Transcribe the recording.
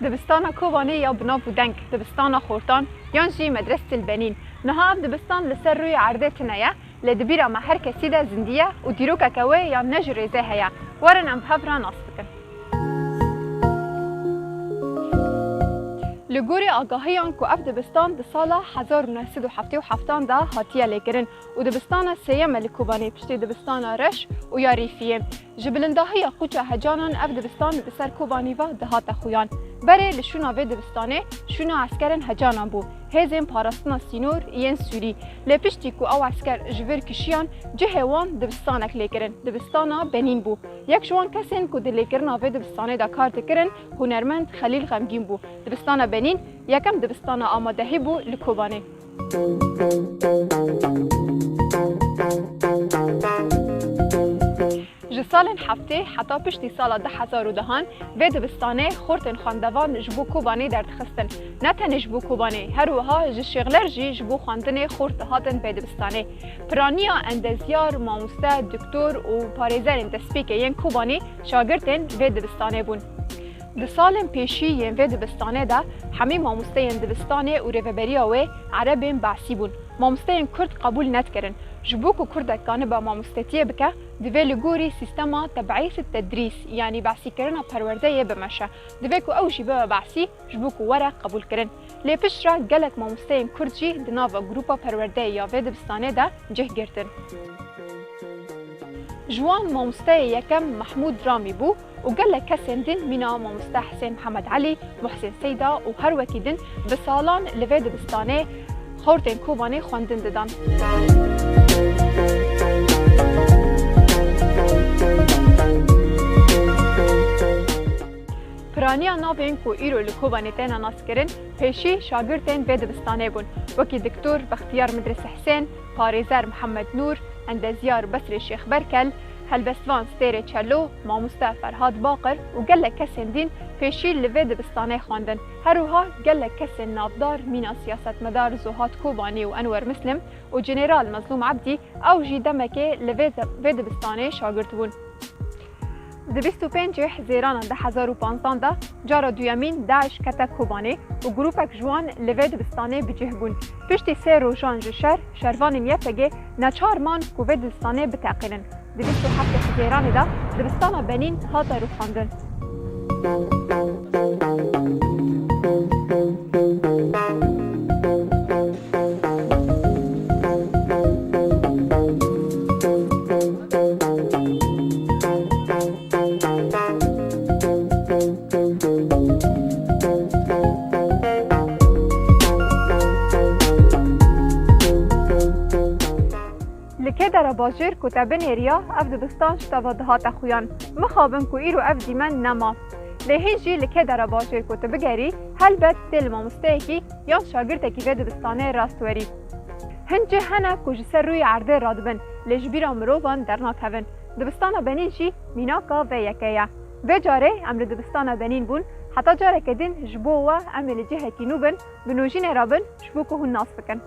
دبستانا کوبانی یا بناو دنگ دبستانا خورتان یان جی مدرسه البنین نها دبستان لسر روی عرضه تنیا لدبیرا ما هر کسی ده زندیه و دیروکا کوی یا نجریزه هیا ورن ام بهفرا ناصبکن لگوری آگاهیان که اف دبستان ده سال 1977 ده هاتیه لیکرن و دبستان سیمه لکوبانی پشتی دبستان رش و یا ریفیه جبلنداهی خوچه هجانان اف دبستان بسر کوبانی و ده هات خویان بره لشونا و دبستانه شونا عسکرن هجانان بو هزم پاراستنا سینور ین سوری لپشتی که او عسکر جور کشیان جهوان دبستانک لیکرن دبستانا بنین بو یک جوان کسین که دلیکرنا و دبستانه دا کار دکرن هنرمند خلیل غمگین بو دبستانا بنین یکم دبستانا آمادهی بو لکوبانه جسال هفته حتی پشتی سال 2010 و دبستانه خورتن خواندوان جبو کوبانی در دخستن نه تنه جبو کوبانی هر وها جشغلر جی جبو خواندن خورت هاتن به دبستانه پرانیا اندزیار ماموسته دکتر و پاریزر تسبیک ین کوبانی شاگردن و دبستانه بون د سالم پیشی ین و دبستانه ده همه ماموسته ین دبستانه و ریوبریا و عربین بحثی بون ماموسته ین کرد قبول ندکرن جبوك وكردك كان با ماموستاتيه بك دفي لغوري سيستما تبعيث التدريس يعني بعسي كرنا پرورديه بمشا دفيكو اوشي بابا بعسي جبوكو ورق قبول كرن لي بشرا قالك ماموستين كردجي دنافا جروبا پرورديه في دبستانه دا جه گرتن جوان ماموستي يكم محمود رامي بو وقالك كسندن منا ماموستا حسين محمد علي محسن سيدا وهر وكيدن بسالان لفي دبستانه خورتن کوبانی خواندن دادن پرانیا ناوین کو ایرو لکوبانی تینا ناس کرن پیشی شاگردن به دبستانه بون وکی دکتور بختیار مدرسه حسین پاریزر محمد نور اندزیار بسر شیخ برکل هلبستوان ستیر چلو ماموسته فرهاد باقر و گلک کسین دین پیشی لوی دبستانه خواندن هروها گلک کسین نافدار مینا سیاست مدار زوهات کوبانی و انور مسلم و جنرال مظلوم عبدی او جی دمکه لوی دبستانه شاگرد بون د 25 حزیران 2015 ده جارا دویمین داعش کتا کوبانی و گروپک جوان لوی دبستانه بجه بون پشتی سه روژان جشر شروان یفگه نچار مان کوی دبستانه بتاقلن د 27 حزیران ده دبستان بنین هاتا رو خواندن در باجر کتابن ریا اف دبستان شتاوا دهات خویان مخابن کو ایرو اف دیمن نما لهنجی لکه در باجر کتاب گری هلبت دل ماموسته کی یا شاگرد کی و دبستانه راستوری هنجه هنه کوجسر روی عرضه رادبن لجبیرا مروان در ناکهون دبستان بنینجی میناکا و یکیه و جاره امر دبستان بنین بون حتی جاره کدین جبو و امر جهه کی نوبن بنوجین رابن جبو که هون ناس بکن